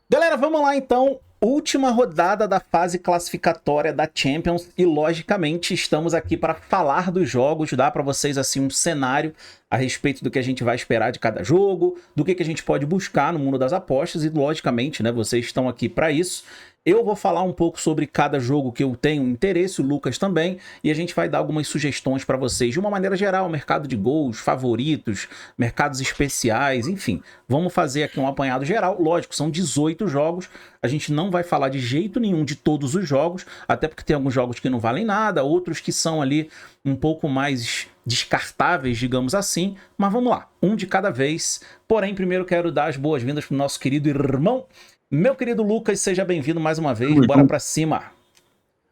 Galera, vamos lá então. Última rodada da fase classificatória da Champions e, logicamente, estamos aqui para falar dos jogos, dar para vocês assim um cenário a respeito do que a gente vai esperar de cada jogo, do que a gente pode buscar no mundo das apostas e, logicamente, né, vocês estão aqui para isso. Eu vou falar um pouco sobre cada jogo que eu tenho interesse, o Lucas também, e a gente vai dar algumas sugestões para vocês de uma maneira geral, mercado de gols, favoritos, mercados especiais, enfim. Vamos fazer aqui um apanhado geral. Lógico, são 18 jogos. A gente não vai falar de jeito nenhum de todos os jogos, até porque tem alguns jogos que não valem nada, outros que são ali um pouco mais descartáveis, digamos assim. Mas vamos lá, um de cada vez. Porém, primeiro quero dar as boas-vindas para o nosso querido irmão, meu querido Lucas, seja bem-vindo mais uma vez. Tamo Bora junto. para cima.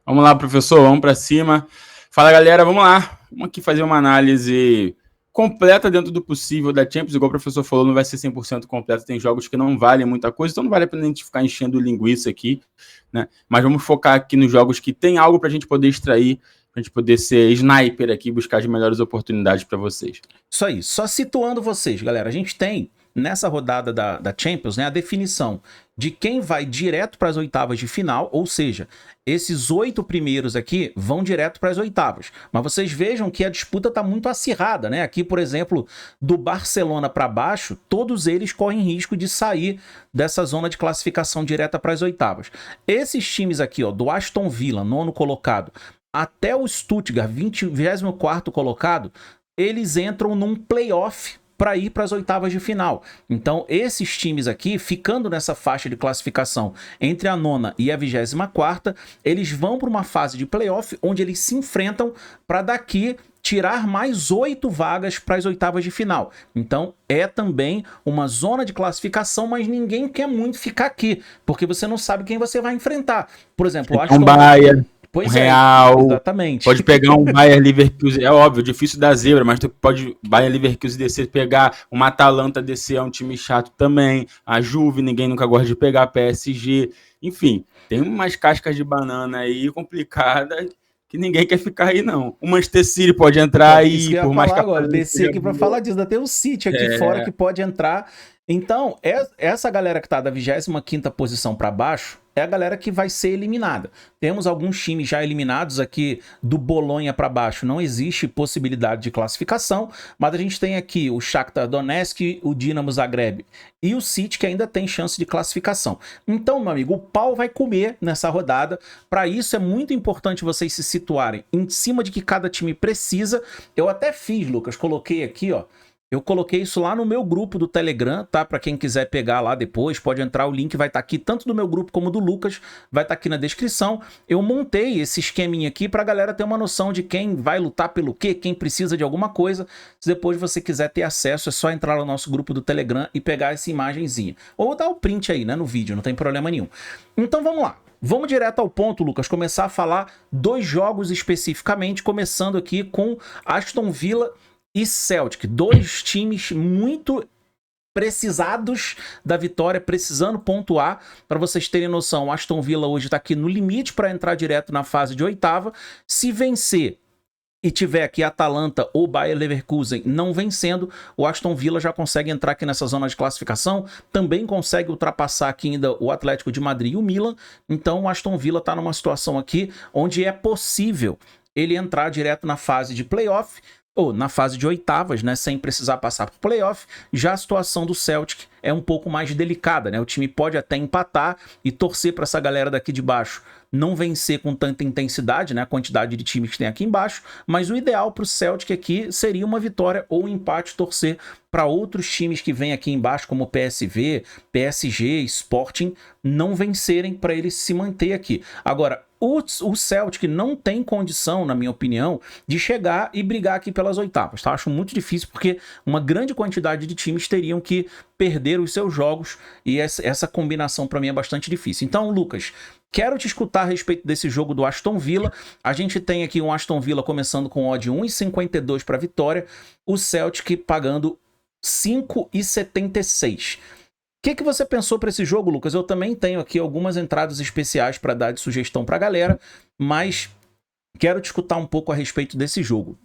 Vamos lá, professor, vamos para cima. Fala, galera, vamos lá. Vamos aqui fazer uma análise completa dentro do possível da Champions. Igual o professor falou, não vai ser 100% completo. Tem jogos que não valem muita coisa, então não vale a pena a gente ficar enchendo linguiça aqui, né? Mas vamos focar aqui nos jogos que tem algo para a gente poder extrair, para a gente poder ser sniper aqui e buscar as melhores oportunidades para vocês. Isso aí, só situando vocês, galera, a gente tem nessa rodada da Champions, né, a definição de quem vai direto para as oitavas de final, ou seja, esses 8 primeiros aqui vão direto para as oitavas. Mas vocês vejam que a disputa está muito acirrada, né? Aqui, por exemplo, do Barcelona para baixo, todos eles correm risco de sair dessa zona de classificação direta para as oitavas. Esses times aqui, ó, do Aston Villa, nono colocado, até o Stuttgart, 24º colocado, eles entram num playoff para ir para as oitavas de final. Então, esses times aqui, ficando nessa faixa de classificação entre a nona e a 24ª, eles vão para uma fase de playoff onde eles se enfrentam para daqui tirar mais 8 vagas para as oitavas de final. Então, é também uma zona de classificação, mas ninguém quer muito ficar aqui, porque você não sabe quem você vai enfrentar. Por exemplo, o Um Aston Bayern, um Pois é, Real, exatamente. pode pegar um Bayern Leverkusen, é óbvio, difícil da zebra, mas tu pode Bayern Leverkusen descer, pegar uma Atalanta descer, é um time chato também, a Juve, ninguém nunca gosta de pegar, PSG, enfim, tem umas cascas de banana aí complicada que ninguém quer ficar aí não. O Manchester City pode entrar Então, isso aí, que eu ia por mais falar que a agora. fase não Desci seja aqui para boa. falar disso. Ainda tem um City aqui fora que pode entrar. Então, essa galera que tá da 25ª posição para baixo é a galera que vai ser eliminada. Temos alguns times já eliminados aqui do Bolonha para baixo. Não existe possibilidade de classificação, mas a gente tem aqui o Shakhtar Donetsk, o Dinamo Zagreb e o City que ainda tem chance de classificação. Então, meu amigo, o pau vai comer nessa rodada. Para isso é muito importante vocês se situarem em cima de que cada time precisa. Eu até fiz, Lucas, coloquei aqui, ó. Eu coloquei isso lá no meu grupo do Telegram, tá? Para quem quiser pegar lá depois, pode entrar, o link vai estar aqui, tanto do meu grupo como do Lucas, vai estar aqui na descrição. Eu montei esse esqueminha aqui pra galera ter uma noção de quem vai lutar pelo quê, quem precisa de alguma coisa. Se depois você quiser ter acesso, é só entrar no nosso grupo do Telegram e pegar essa imagenzinha. Ou dar o print aí, né, no vídeo, não tem problema nenhum. Então vamos lá. Vamos direto ao ponto, Lucas, começar a falar dos jogos especificamente, começando aqui com Aston Villa e Celtic, dois times muito precisados da vitória, precisando pontuar. Para vocês terem noção, o Aston Villa hoje está aqui no limite para entrar direto na fase de oitava. Se vencer e tiver aqui Atalanta ou Bayer Leverkusen não vencendo, o Aston Villa já consegue entrar aqui nessa zona de classificação, também consegue ultrapassar aqui ainda o Atlético de Madrid e o Milan. Então o Aston Villa está numa situação aqui onde é possível ele entrar direto na fase de playoff, ou na fase de oitavas, né, sem precisar passar por playoff. Já a situação do Celtic é um pouco mais delicada, né? O time pode até empatar e torcer para essa galera daqui de baixo não vencer com tanta intensidade, né, a quantidade de times que tem aqui embaixo, mas o ideal para o Celtic aqui seria uma vitória ou um empate, torcer para outros times que vêm aqui embaixo, como PSV, PSG, Sporting, não vencerem para ele se manter aqui. Agora, o Celtic não tem condição, na minha opinião, de chegar e brigar aqui pelas oitavas, tá? Acho muito difícil, porque uma grande quantidade de times teriam que perder os seus jogos, e essa combinação para mim é bastante difícil. Então, Lucas, quero te escutar a respeito desse jogo do Aston Villa. A gente tem aqui um Aston Villa começando com odd 1,52 para vitória, o Celtic pagando 5,76. O que você pensou para esse jogo, Lucas? Eu também tenho aqui algumas entradas especiais para dar de sugestão para a galera, mas quero te escutar um pouco a respeito desse jogo.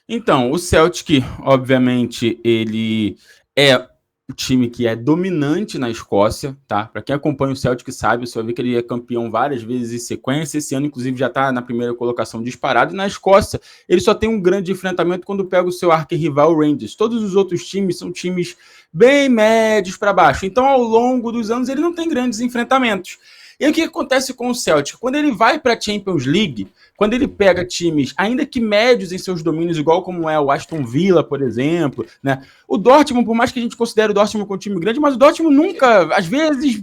Então, o Celtic, obviamente, ele é time que é dominante na Escócia, tá? Para quem acompanha o Celtic sabe, você vai ver que ele é campeão várias vezes em sequência. Esse ano, inclusive, já está na primeira colocação disparado. E na Escócia, ele só tem um grande enfrentamento quando pega o seu arquirrival Rangers. Todos os outros times são times bem médios para baixo. Então, ao longo dos anos, ele não tem grandes enfrentamentos. E aí, o que acontece com o Celtic? Quando ele vai para a Champions League, quando ele pega times, ainda que médios em seus domínios, igual como é o Aston Villa, por exemplo, né? O Dortmund, por mais que a gente considere o Dortmund como um time grande, mas o Dortmund nunca, às vezes,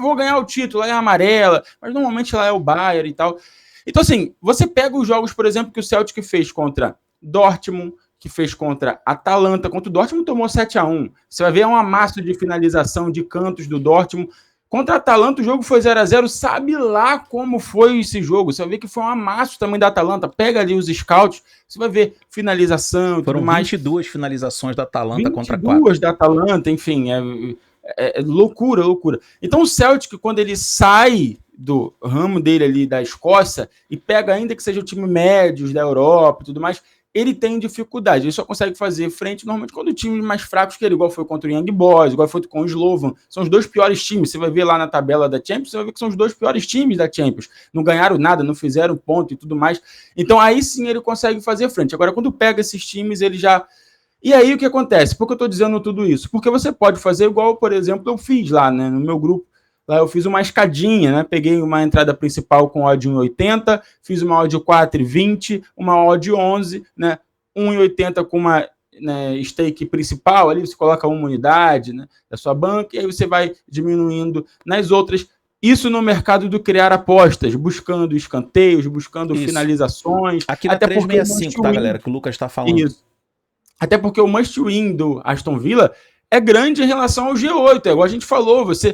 vou ganhar o título, é amarela, mas normalmente lá é o Bayern e tal. Então, assim, você pega os jogos, por exemplo, que o Celtic fez contra Dortmund, que fez contra Atalanta, contra o Dortmund tomou 7-1. Você vai ver um amasso de finalização de cantos do Dortmund. Contra a Atalanta, o jogo foi 0-0. Sabe lá como foi esse jogo? Você vai ver que foi um amasso também da Atalanta. Pega ali os scouts, você vai ver finalização e tudo mais. 22 finalizações da Atalanta contra 4. 22 da Atalanta, enfim, é loucura, loucura. Então o Celtic, quando ele sai do ramo dele ali da Escócia e pega ainda que seja o time médios da Europa e tudo mais, ele tem dificuldade, ele só consegue fazer frente normalmente quando o time mais fracos que ele, igual foi contra o Young Boys, igual foi com o Slovan, são os dois piores times, você vai ver lá na tabela da Champions, você vai ver que são os dois piores times da Champions, não ganharam nada, não fizeram ponto e tudo mais, então aí sim ele consegue fazer frente. Agora quando pega esses times, ele já... E aí o que acontece? Por que eu estou dizendo tudo isso? Porque você pode fazer igual, por exemplo, eu fiz lá, né, no meu grupo. Lá eu fiz uma escadinha, né? Peguei uma entrada principal com odd 1,80, fiz uma odd 4,20, uma odd 11, né? 1,80 com uma, né, stake principal, ali você coloca uma unidade, né, da sua banca, e aí você vai diminuindo nas outras. Isso no mercado do criar apostas, buscando escanteios, buscando finalizações. Aqui na até 365, tá, galera, que o Lucas está falando. Isso. Até porque o must-win do Aston Villa é grande em relação ao G8. É igual a gente falou, você...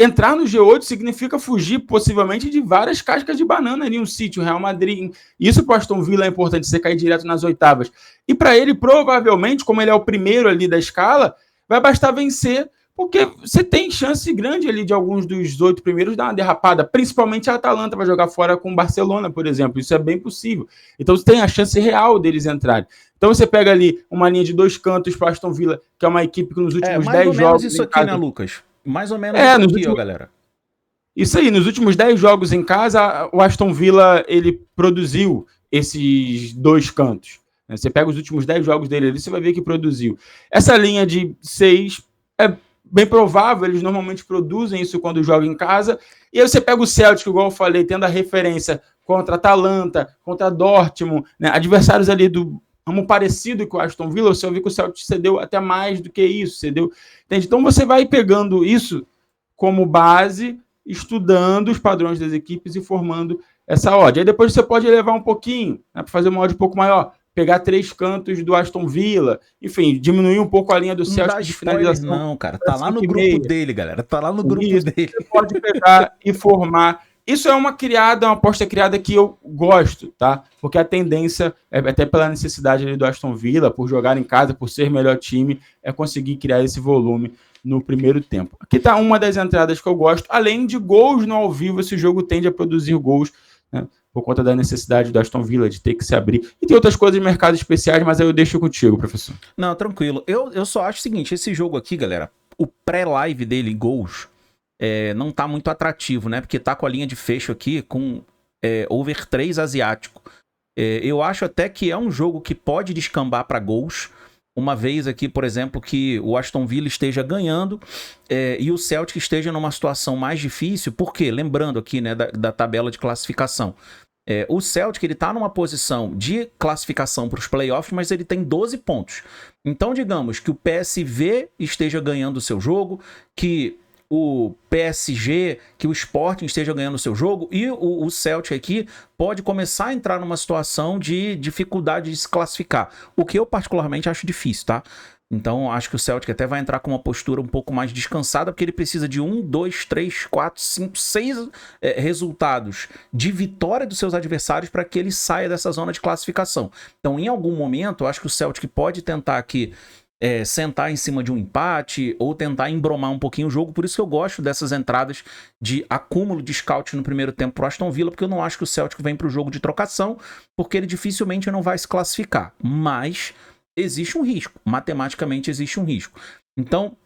Entrar no G8 significa fugir, possivelmente, de várias cascas de banana ali, um City, o Real Madrid. Isso para o Aston Villa é importante, você cair direto nas oitavas. E para ele, provavelmente, como ele é o primeiro ali da escala, vai bastar vencer, porque você tem chance grande ali de alguns dos 8 primeiros dar uma derrapada. Principalmente a Atalanta vai jogar fora com o Barcelona, por exemplo. Isso é bem possível. Então você tem a chance real deles entrarem. Então você pega ali uma linha de 2 cantos para o Aston Villa, que é uma equipe que nos últimos 10 jogos... isso aqui, né, Lucas? Mais ou menos isso aqui, ó, galera. Isso aí, nos últimos 10 jogos em casa, o Aston Villa, ele produziu esses 2 cantos. Você pega os últimos 10 jogos dele ali, você vai ver que produziu. Essa linha de 6 é bem provável, eles normalmente produzem isso quando jogam em casa. E aí você pega o Celtic, igual eu falei, tendo a referência contra a Atalanta, contra a Dortmund, né, adversários ali do ramo parecido com o Aston Villa, você vai ver que o Celtic cedeu até mais do que isso, cedeu. Entende? Então você vai pegando isso como base, estudando os padrões das equipes e formando essa odd. Aí depois você pode elevar um pouquinho, né, para fazer uma odd um pouco maior, pegar 3 cantos do Aston Villa, enfim, diminuir um pouco a linha do Celtic de finalização. Não, cara, tá lá no grupo dele, galera, tá lá no grupo dele. Você pode pegar e formar. Isso é uma aposta criada que eu gosto, tá? Porque a tendência, até pela necessidade ali do Aston Villa, por jogar em casa, por ser melhor time, é conseguir criar esse volume no primeiro tempo. Aqui tá uma das entradas que eu gosto. Além de gols no ao vivo, esse jogo tende a produzir gols, né, por conta da necessidade do Aston Villa de ter que se abrir. E tem outras coisas de mercado especiais, mas aí eu deixo contigo, professor. Não, tranquilo. Eu só acho o seguinte, esse jogo aqui, galera, o pré-live dele, gols, não tá muito atrativo, né? Porque tá com a linha de fecho aqui com over 3 asiático. Eu acho até que é um jogo que pode descambar para gols, uma vez aqui, por exemplo, que o Aston Villa esteja ganhando e o Celtic esteja numa situação mais difícil, porque, lembrando aqui, né, da tabela de classificação, o Celtic, ele tá numa posição de classificação para os playoffs, mas ele tem 12 pontos. Então, digamos que o PSV esteja ganhando o seu jogo, que o PSG, que o Sporting esteja ganhando o seu jogo, e o Celtic aqui pode começar a entrar numa situação de dificuldade de se classificar, o que eu particularmente acho difícil, tá? Então acho que o Celtic até vai entrar com uma postura um pouco mais descansada, porque ele precisa de 1, 2, 3, 4, 5, 6 resultados de vitória dos seus adversários para que ele saia dessa zona de classificação. Então em algum momento eu acho que o Celtic pode tentar aqui sentar em cima de um empate ou tentar embromar um pouquinho o jogo. Por isso que eu gosto dessas entradas de acúmulo de scout no primeiro tempo pro Aston Villa, porque eu não acho que o Celtic vem pro jogo de trocação, porque ele dificilmente não vai se classificar. Mas existe um risco, matematicamente existe um risco. Então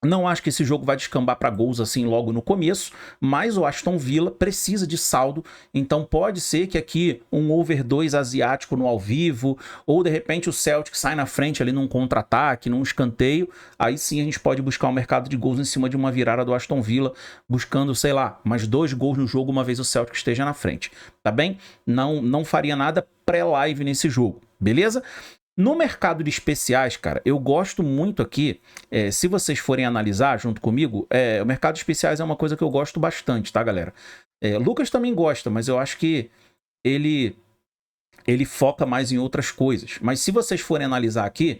Não acho que esse jogo vai descambar para gols assim logo no começo, mas o Aston Villa precisa de saldo, então pode ser que aqui um over 2 asiático no ao vivo, ou de repente o Celtic sai na frente ali num contra-ataque, num escanteio, aí sim a gente pode buscar um mercado de gols em cima de uma virada do Aston Villa, buscando, sei lá, mais 2 gols no jogo uma vez o Celtic esteja na frente, tá bem? Não faria nada pré-live nesse jogo, beleza? No mercado de especiais, cara, eu gosto muito aqui, se vocês forem analisar junto comigo, o mercado de especiais é uma coisa que eu gosto bastante, tá, galera? Lucas também gosta, mas eu acho que ele foca mais em outras coisas. Mas se vocês forem analisar aqui,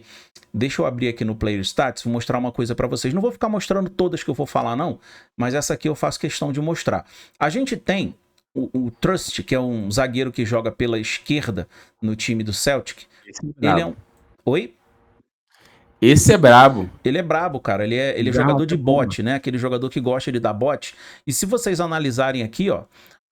deixa eu abrir aqui no Player Stats, vou mostrar uma coisa para vocês. Não vou ficar mostrando todas que eu vou falar, não, mas essa aqui eu faço questão de mostrar. A gente tem o Trust, que é um zagueiro que joga pela esquerda no time do Celtic. Ele é um... Oi? Esse é brabo. Ele é brabo, cara. Ele é jogador de bot, né? Aquele jogador que gosta de dar bot. E se vocês analisarem aqui, ó,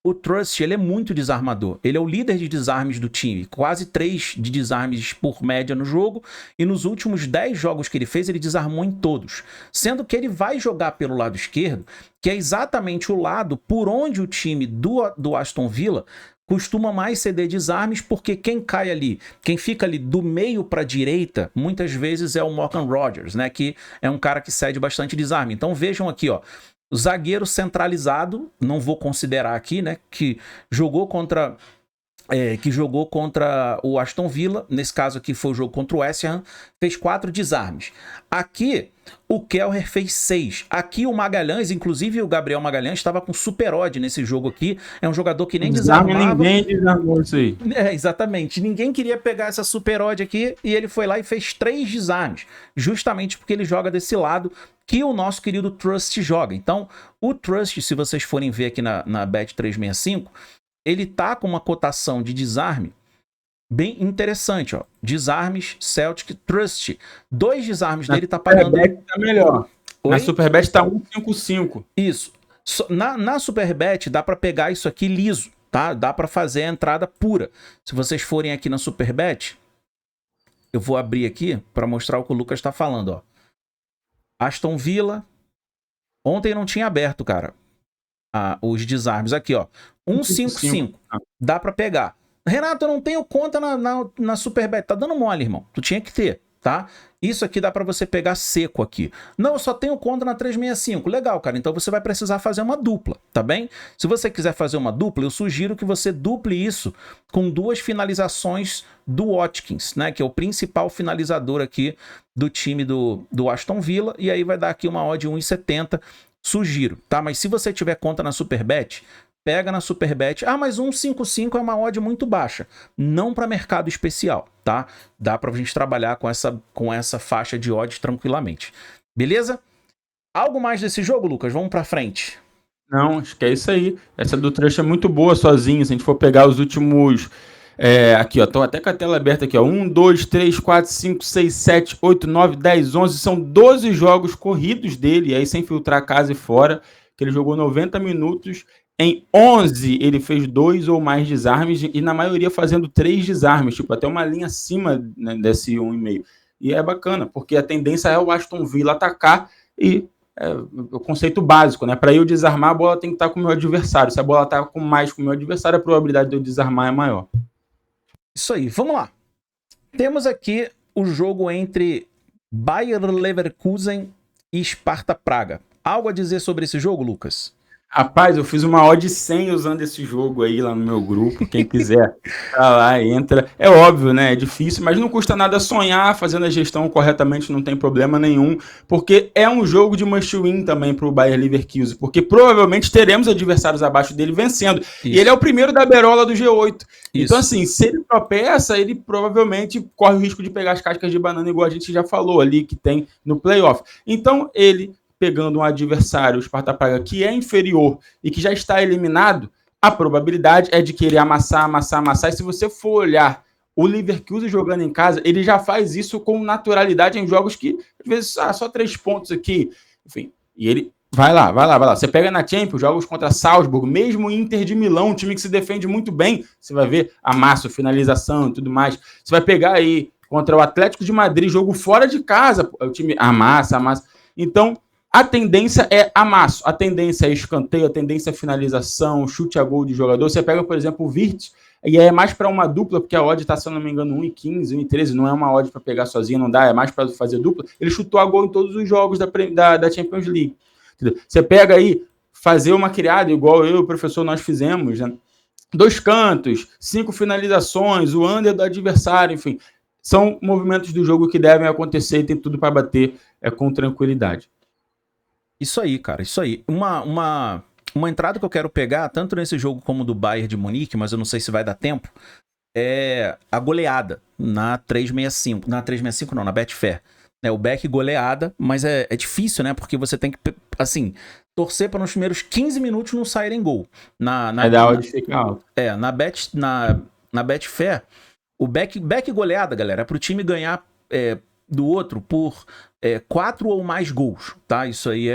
o Trust, ele é muito desarmador. Ele é o líder de desarmes do time. Quase 3 de desarmes por média no jogo. E nos últimos 10 jogos que ele fez, ele desarmou em todos. Sendo que ele vai jogar pelo lado esquerdo, que é exatamente o lado por onde o time do Aston Villa costuma mais ceder desarmes, porque quem cai ali, quem fica ali do meio para a direita, muitas vezes é o Morgan Rogers, né, que é um cara que cede bastante desarme. Então vejam aqui, ó, o zagueiro centralizado, não vou considerar aqui, né, que jogou contra o Aston Villa, nesse caso aqui foi o jogo contra o West Ham, fez 4 desarmes. Aqui o Kelleher fez 6. Aqui o Magalhães, inclusive o Gabriel Magalhães, estava com super odd nesse jogo aqui. É um jogador que nem desarmava. Ninguém desarmou isso aí. Exatamente. Ninguém queria pegar essa super odd aqui e ele foi lá e fez 3 desarmes. Justamente porque ele joga desse lado que o nosso querido Trust joga. Então, o Trust, se vocês forem ver aqui na Bet365, ele tá com uma cotação de desarme bem interessante, ó. Desarmes, Celtic, Trust. 2 desarmes dele tá pagando... Na tá melhor. Oi? Na Superbet tá 1,55. Isso. Na Superbet dá para pegar isso aqui liso, tá? Dá para fazer a entrada pura. Se vocês forem aqui na Superbet, eu vou abrir aqui para mostrar o que o Lucas tá falando, ó. Aston Villa. Ontem não tinha aberto, cara. Os desarmes aqui, ó. 155. Dá pra pegar. Renato, eu não tenho conta na Superbet. Tá dando mole, irmão. Tu tinha que ter, tá? Isso aqui dá pra você pegar seco aqui. Não, eu só tenho conta na 365. Legal, cara. Então você vai precisar fazer uma dupla, tá bem? Se você quiser fazer uma dupla, eu sugiro que você duple isso com 2 finalizações do Watkins, né? Que é o principal finalizador aqui do time do Aston Villa. E aí vai dar aqui uma odd 1,70. Sugiro, tá? Mas se você tiver conta na Superbet, pega na Superbet. Mas 1,55 é uma odd muito baixa. Não para mercado especial, tá? Dá pra gente trabalhar com essa faixa de odds tranquilamente. Beleza? Algo mais desse jogo, Lucas? Vamos pra frente. Não, acho que é isso aí. Essa do Trust é muito boa sozinha. Se a gente for pegar os últimos... aqui, ó, tô até com a tela aberta aqui, ó. 1, 2, 3, 4, 5, 6, 7, 8, 9, 10, 11. São 12 jogos corridos dele, aí sem filtrar casa e fora, que ele jogou 90 minutos. Em 11, ele fez 2 ou mais desarmes, e na maioria fazendo 3 desarmes, tipo, até uma linha acima, né, desse 1,5. E é bacana, porque a tendência é o Aston Villa atacar e... o conceito básico, né? Para eu desarmar, a bola tem que estar com o meu adversário. Se a bola está mais com o meu adversário, a probabilidade de eu desarmar é maior. Isso aí, vamos lá. Temos aqui o jogo entre Bayer Leverkusen e Sparta Praga. Algo a dizer sobre esse jogo, Lucas? Rapaz, eu fiz uma odd 100 usando esse jogo aí lá no meu grupo. Quem quiser, tá lá, entra. É óbvio, né? É difícil, mas não custa nada sonhar, fazendo a gestão corretamente, não tem problema nenhum, porque é um jogo de must-win também pro Bayer Leverkusen, porque provavelmente teremos adversários abaixo dele vencendo. Isso. E ele é o primeiro da berola do G8. Isso. Então, assim, se ele tropeça, ele provavelmente corre o risco de pegar as cascas de banana, igual a gente já falou ali, que tem no playoff. Então, ele... pegando um adversário, o Sparta Praga, que é inferior e que já está eliminado, a probabilidade é de querer amassar. E se você for olhar o Leverkusen jogando em casa, ele já faz isso com naturalidade em jogos que, às vezes, só 3 pontos aqui. Enfim, e ele vai lá. Você pega na Champions, jogos contra Salzburg, mesmo Inter de Milão, um time que se defende muito bem, você vai ver amassa, finalização e tudo mais. Você vai pegar aí contra o Atlético de Madrid, jogo fora de casa, o time amassa. Então, A tendência é amasso, a tendência é escanteio, a tendência é finalização, chute a gol de jogador. Você pega, por exemplo, o Wirtz, e é mais para uma dupla, porque a odd está, se eu não me engano, 1,15, 1,13, não é uma odd para pegar sozinho, não dá, é mais para fazer dupla. Ele chutou a gol em todos os jogos da Champions League. Entendeu? Você pega aí, fazer uma criada, igual eu e o professor nós fizemos, né? 2 cantos, 5 finalizações, o under do adversário, enfim. São movimentos do jogo que devem acontecer e tem tudo para bater com tranquilidade. Isso aí, cara, isso aí. Uma entrada que eu quero pegar, tanto nesse jogo como do Bayern de Munique, mas eu não sei se vai dar tempo, é a goleada na 365. Na 365 não, na Betfair. O Beck goleada, mas é difícil, né? Porque você tem que, assim, torcer para nos primeiros 15 minutos não saírem gol. Na Betfair, o Beck goleada, galera, é pro time ganhar do outro por 4 ou mais gols, tá? Isso aí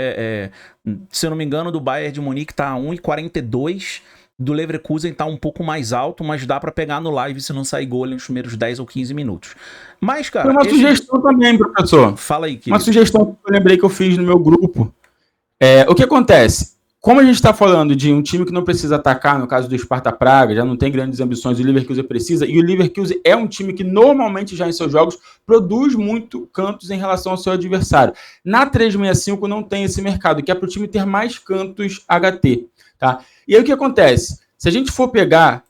se eu não me engano, do Bayern de Munique tá 1,42, do Leverkusen tá um pouco mais alto, mas dá pra pegar no live se não sair gol nos primeiros 10 ou 15 minutos. Mas, cara... Foi uma sugestão também, professor. Fala aí, querido. Uma sugestão que eu lembrei que eu fiz no meu grupo. O que acontece? Como a gente está falando de um time que não precisa atacar, no caso do Sparta Praga, já não tem grandes ambições, o Leverkusen precisa, e o Leverkusen é um time que normalmente já em seus jogos produz muito cantos em relação ao seu adversário. Na 365 não tem esse mercado, que é para o time ter mais cantos HT. Tá? E aí o que acontece? Se a gente for pegar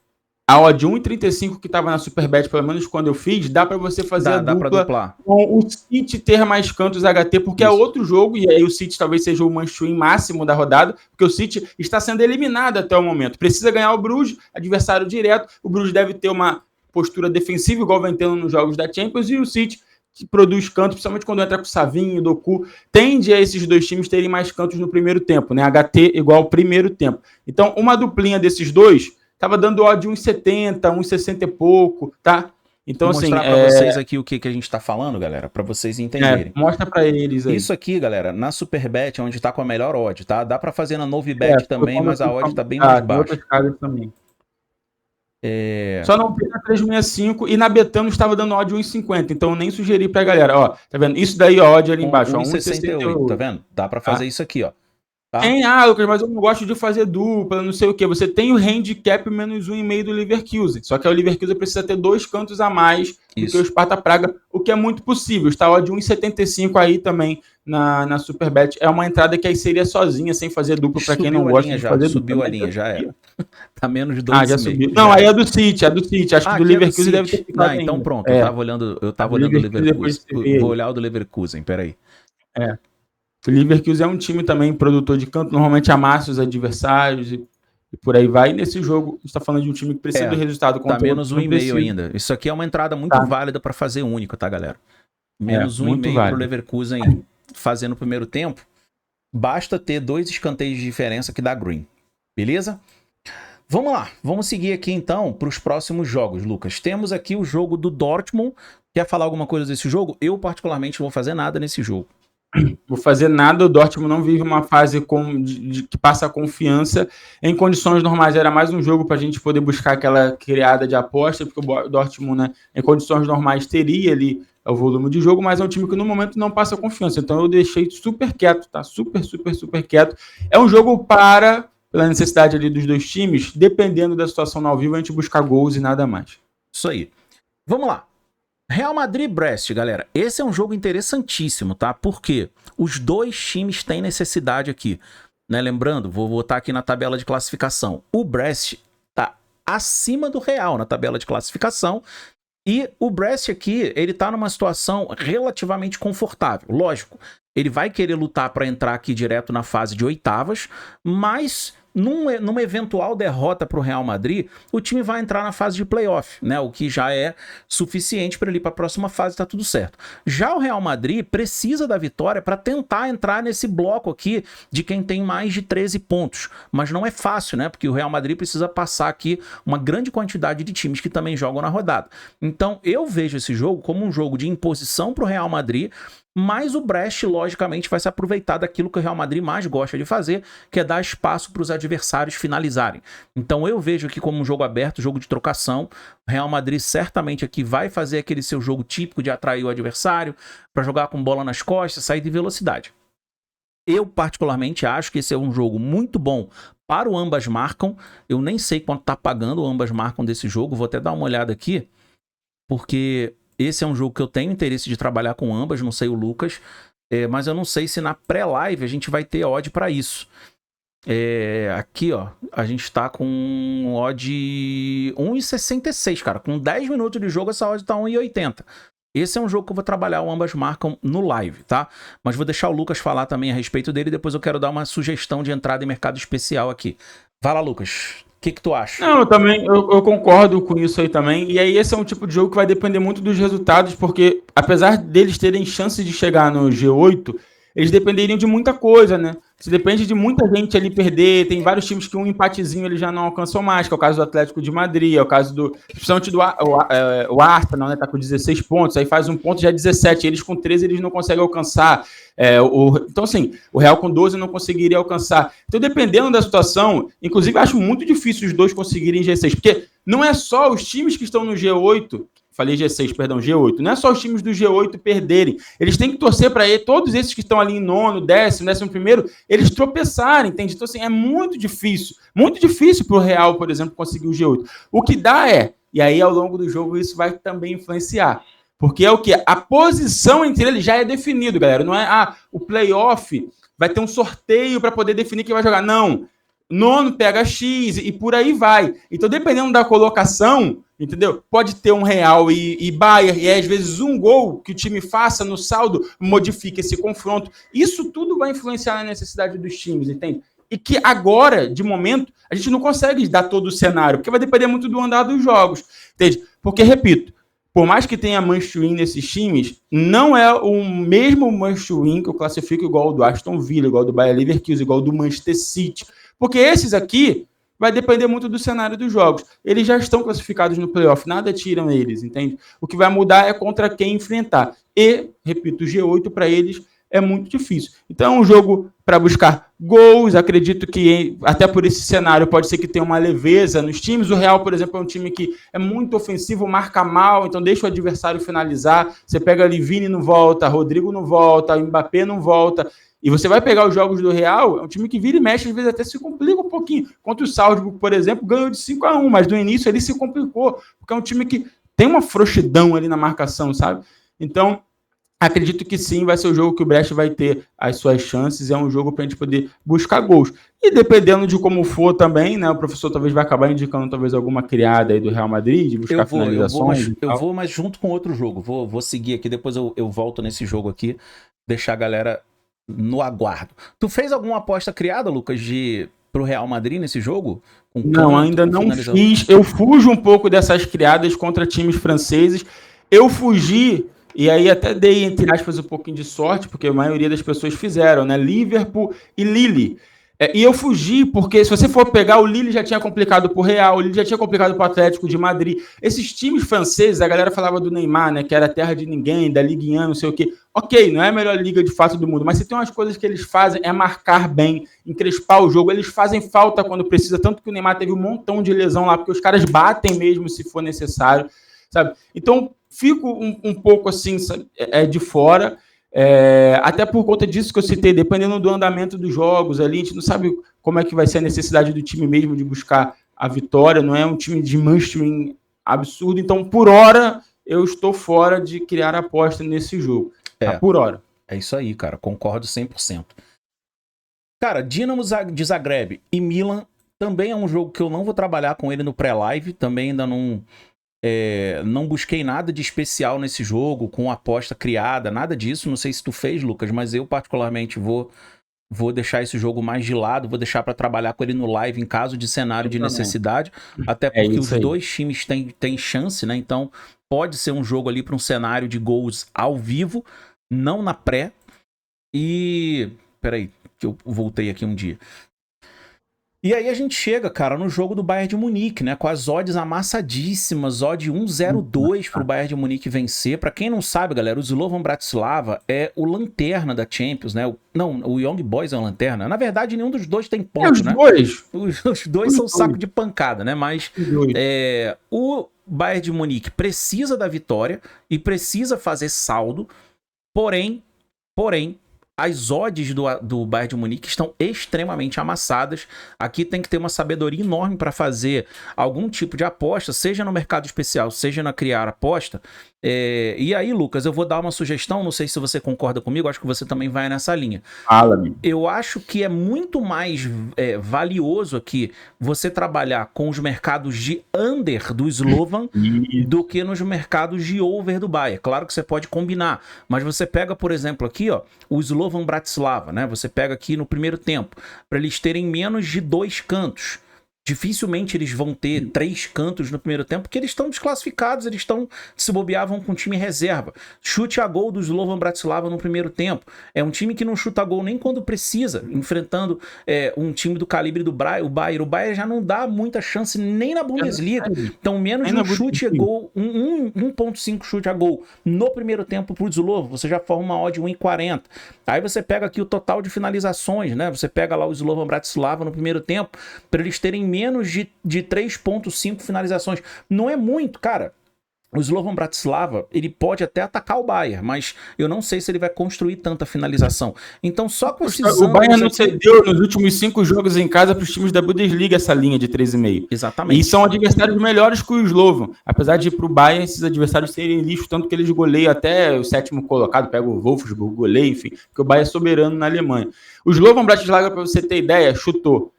a odd 1,35 que estava na Superbet, pelo menos quando eu fiz, dá para você fazer a dupla com o City ter mais cantos HT, porque isso é outro jogo, e aí o City talvez seja o manchuim máximo da rodada, porque o City está sendo eliminado até o momento. Precisa ganhar o Bruges, adversário direto, o Bruges deve ter uma postura defensiva, igual vem tendo nos jogos da Champions, e o City, que produz cantos, principalmente quando entra com o Savinho, o Doku, tende a esses dois times terem mais cantos no primeiro tempo, né? HT igual primeiro tempo. Então, uma duplinha desses dois tava dando odd 1,70, 1,60 e pouco, tá? Então, vou mostrar pra vocês aqui o que a gente tá falando, galera, pra vocês entenderem. Mostra pra eles aí. Isso aqui, galera, na Superbet é onde tá com a melhor odd, tá? Dá pra fazer na Novibet também, mas a odd tá bem mais baixa. Também. Só não tem na 365 e na Betano estava dando odd 1,50, então eu nem sugeri pra galera, ó, tá vendo? Isso daí, ó, odd ali embaixo, 1,68, tá vendo? Dá pra fazer isso aqui, ó. Tá? Lucas, mas eu não gosto de fazer dupla, não sei o que. Você tem o handicap menos 1,5 do Leverkusen. Só que o Leverkusen precisa ter 2 cantos a mais do que o Sparta Praga, o que é muito possível. Está odd 1,75 aí também na Superbet. É uma entrada que aí seria sozinha, sem fazer dupla, para quem não gosta de fazer dupla. Subiu a linha, já era. Tá menos de 2,5. Já subiu. Não, aí é do City, Acho que do Leverkusen deve ter ficado então ainda. Pronto, eu tava olhando o Leverkusen. Vou olhar o do Leverkusen, peraí. O Leverkusen é um time também produtor de canto, normalmente amassa os adversários e por aí vai. E nesse jogo, a gente está falando de um time que precisa do resultado. Tá menos 1,5 ainda. Isso aqui é uma entrada muito válida para fazer único, tá, galera? Menos 1,5 pro Leverkusen fazer no primeiro tempo. Basta ter 2 escanteios de diferença que dá green. Beleza? Vamos lá. Vamos seguir aqui então para os próximos jogos, Lucas. Temos aqui o jogo do Dortmund. Quer falar alguma coisa desse jogo? Eu, particularmente, não vou fazer nada nesse jogo. Vou fazer nada, o Dortmund não vive uma fase que passa confiança. Em condições normais era mais um jogo para a gente poder buscar aquela criada de aposta, porque o Dortmund, né, em condições normais teria ali o volume de jogo, mas é um time que no momento não passa confiança, então eu deixei super quieto, tá? Super quieto. É um jogo pela necessidade ali dos dois times, dependendo da situação no ao vivo, a gente buscar gols e nada mais. Isso aí. Vamos lá. Real Madrid e Brest, galera, esse é um jogo interessantíssimo, tá? Porque os dois times têm necessidade aqui, né? Lembrando, vou botar aqui na tabela de classificação. O Brest tá acima do Real na tabela de classificação e o Brest aqui, ele tá numa situação relativamente confortável. Lógico, ele vai querer lutar para entrar aqui direto na fase de oitavas, mas numa eventual derrota para o Real Madrid, o time vai entrar na fase de playoff, né? O que já é suficiente para ele ir para a próxima fase, tá tudo certo. Já o Real Madrid precisa da vitória para tentar entrar nesse bloco aqui de quem tem mais de 13 pontos, mas não é fácil, né? Porque o Real Madrid precisa passar aqui uma grande quantidade de times que também jogam na rodada. Então eu vejo esse jogo como um jogo de imposição para o Real Madrid, mas o Brest, logicamente, vai se aproveitar daquilo que o Real Madrid mais gosta de fazer, que é dar espaço para os adversários finalizarem. Então eu vejo aqui como um jogo aberto, jogo de trocação. O Real Madrid certamente aqui vai fazer aquele seu jogo típico de atrair o adversário, para jogar com bola nas costas, sair de velocidade. Eu, particularmente, acho que esse é um jogo muito bom para o Ambas Marcam. Eu nem sei quanto tá pagando o Ambas Marcam desse jogo. Vou até dar uma olhada aqui, porque esse é um jogo que eu tenho interesse de trabalhar com ambas, não sei o Lucas, mas eu não sei se na pré-live a gente vai ter odd para isso. Aqui, ó, a gente tá com odd 1,66, cara. Com 10 minutos de jogo, essa odd tá 1,80. Esse é um jogo que eu vou trabalhar, o Ambas Marcam no live, tá? Mas vou deixar o Lucas falar também a respeito dele, depois eu quero dar uma sugestão de entrada em mercado especial aqui. Vai lá, Lucas. O que tu acha? Não, eu concordo com isso aí também. E aí esse é um tipo de jogo que vai depender muito dos resultados, porque apesar deles terem chance de chegar no G8, eles dependeriam de muita coisa, né? Se depende de muita gente ali perder, tem vários times que um empatezinho ele já não alcançou mais, que é o caso do Atlético de Madrid, é o caso do, principalmente o Arsenal, né, tá com 16 pontos, aí faz um ponto já é 17, eles com 13 eles não conseguem alcançar, então assim, o Real com 12 não conseguiria alcançar. Então dependendo da situação, inclusive acho muito difícil os dois conseguirem G6, porque não é só os times que estão no G8, falei G6, perdão, G8. Não é só os times do G8 perderem. Eles têm que torcer para todos esses que estão ali em nono, décimo primeiro, eles tropeçarem, entende? Então, assim, é muito difícil para o Real, por exemplo, conseguir o G8. O que dá e aí ao longo do jogo isso vai também influenciar. Porque é o que? A posição entre eles já é definido, galera. Não é, o playoff vai ter um sorteio para poder definir quem vai jogar. Não. Nono pega X e por aí vai. Então, dependendo da colocação, entendeu? Pode ter um Real e Bayern, e às vezes um gol que o time faça no saldo modifica esse confronto. Isso tudo vai influenciar na necessidade dos times, entende? E que agora, de momento, a gente não consegue dar todo o cenário, porque vai depender muito do andar dos jogos, entende? Porque, repito, por mais que tenha must win nesses times, não é o mesmo must win que eu classifico igual o do Aston Villa, igual do Bayer Leverkusen, igual do Manchester City. Porque esses aqui vai depender muito do cenário dos jogos. Eles já estão classificados no playoff, nada tiram eles, entende? O que vai mudar é contra quem enfrentar. E, repito, o G8 para eles é muito difícil. Então é um jogo para buscar gols, acredito que até por esse cenário pode ser que tenha uma leveza nos times. O Real, por exemplo, é um time que é muito ofensivo, marca mal, então deixa o adversário finalizar. Você pega ali, Vini não volta, Rodrigo não volta, Mbappé não volta. E você vai pegar os jogos do Real, é um time que vira e mexe, às vezes até se complica um pouquinho. Contra o Salzburg, por exemplo, ganhou de 5-1, mas no início ele se complicou, porque é um time que tem uma frouxidão ali na marcação, sabe? Então, acredito que sim, vai ser o jogo que o Brest vai ter as suas chances, é um jogo para a gente poder buscar gols. E dependendo de como for também, né, o professor talvez vai acabar indicando talvez alguma criada aí do Real Madrid, de buscar finalizações. Eu vou, mas junto com outro jogo, vou seguir aqui, depois eu volto nesse jogo aqui, deixar a galera no aguardo. Tu fez alguma aposta criada, Lucas, pro Real Madrid nesse jogo? Não, ainda não fiz. Eu fujo um pouco dessas criadas contra times franceses. Eu fugi, e aí até dei, entre aspas, um pouquinho de sorte, porque a maioria das pessoas fizeram, né? Liverpool e Lille. E eu fugi, porque se você for pegar, o Lille já tinha complicado pro Real, o Lille já tinha complicado pro Atlético de Madrid. Esses times franceses, a galera falava do Neymar, né? Que era terra de ninguém, da Ligue 1, não sei o quê. Ok, não é a melhor liga de fato do mundo, mas se tem umas coisas que eles fazem é marcar bem, encrespar o jogo. Eles fazem falta quando precisa, tanto que o Neymar teve um montão de lesão lá, porque os caras batem mesmo se for necessário, sabe? Então, fico um pouco assim, de fora. Até por conta disso que eu citei, dependendo do andamento dos jogos ali, a gente não sabe como é que vai ser a necessidade do time mesmo de buscar a vitória, não é um time de must-win absurdo, então por hora eu estou fora de criar aposta nesse jogo, tá? Por hora. É isso aí, cara, concordo 100%. Cara, Dinamo de Zagreb e Milan também é um jogo que eu não vou trabalhar com ele no pré-live, também ainda não busquei nada de especial nesse jogo, com aposta criada, nada disso. Não sei se tu fez, Lucas, mas eu particularmente vou deixar esse jogo mais de lado, vou deixar para trabalhar com ele no live em caso de cenário de necessidade, até porque os dois times têm chance, né? Então pode ser um jogo ali para um cenário de gols ao vivo, não na pré. E peraí, que eu voltei aqui um dia. E aí a gente chega, cara, no jogo do Bayern de Munique, né? Com as odds amassadíssimas, odd 1,02 pro Bayern de Munique vencer. Pra quem não sabe, galera, o Slovan Bratislava é o lanterna da Champions, né? O Young Boys é o lanterna. Na verdade, nenhum dos dois tem ponto, né? Os dois são saco de pancada, né? Mas o Bayern de Munique precisa da vitória e precisa fazer saldo, porém, as odds do Bayern de Munique estão extremamente amassadas. Aqui tem que ter uma sabedoria enorme para fazer algum tipo de aposta, seja no mercado especial, seja na criar aposta. E aí, Lucas, eu vou dar uma sugestão, não sei se você concorda comigo, acho que você também vai nessa linha. Fala-me. Eu acho que é muito mais valioso aqui você trabalhar com os mercados de under do Slovan do que nos mercados de over do Bayern. Claro que você pode combinar, mas você pega, por exemplo, aqui, ó, o Slovan Bratislava, né? Você pega aqui no primeiro tempo, para eles terem menos de 2 cantos. Dificilmente eles vão ter 3 cantos no primeiro tempo, porque eles estão desclassificados, eles estão, se bobeavam com time reserva. Chute a gol do Slovan Bratislava no primeiro tempo. É um time que não chuta gol nem quando precisa, enfrentando um time do calibre do Bayern. O Bayern já não dá muita chance nem na Bundesliga. Então, menos de um chute a gol, 1.5 chute a gol no primeiro tempo pro Slovan, você já forma uma odd 1,40. Aí você pega aqui o total de finalizações, né? Você pega lá o Slovan Bratislava no primeiro tempo, para eles terem menos de 3.5 finalizações. Não é muito, cara. O Slovan Bratislava, ele pode até atacar o Bayern, mas eu não sei se ele vai construir tanta finalização. Então, só com esses O Bayern não cedeu nos últimos 5 jogos em casa para os times da Bundesliga essa linha de 3,5. Exatamente. E são adversários melhores que o Slovan. Apesar de para o Bayern esses adversários serem lixo, tanto que eles goleiam até o 7º colocado, pega o Wolfsburg, goleia, enfim, porque o Bayern é soberano na Alemanha. O Slovan Bratislava, para você ter ideia, chutou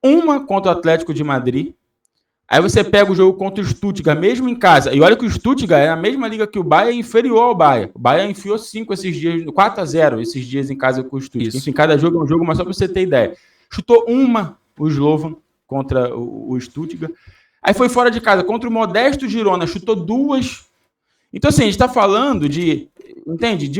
uma contra o Atlético de Madrid. Aí você pega o jogo contra o Stuttgart, mesmo em casa. E olha que o Stuttgart é a mesma liga que o Bayern, inferior ao Bayern. O Bayern enfiou 5 esses dias, 4-0 esses dias em casa com o Stuttgart. Enfim, cada jogo é um jogo, mas só para você ter ideia. Chutou uma o Slovan contra o Stuttgart. Aí foi fora de casa contra o modesto Girona, chutou 2. Então, assim, a gente está falando de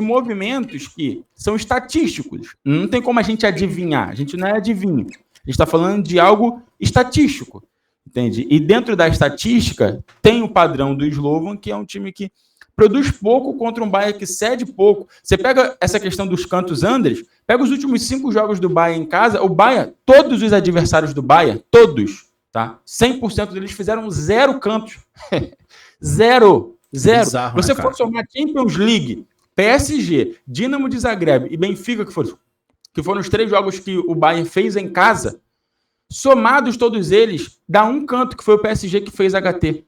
movimentos que são estatísticos. Não tem como a gente adivinhar. A gente não é adivinho. A gente está falando de algo estatístico, entende? E dentro da estatística, tem o padrão do Slovan, que é um time que produz pouco contra um Bayern que cede pouco. Você pega essa questão dos cantos unders, pega os últimos 5 jogos do Bayern em casa, o Bayern, todos os adversários do Bayern, todos, tá? 100% deles fizeram 0 cantos. 0. Bizarro, você né, for somar Champions League, PSG, Dinamo de Zagreb e Benfica, que foram os 3 jogos que o Bayern fez em casa, somados todos eles, dá um canto, que foi o PSG que fez HT.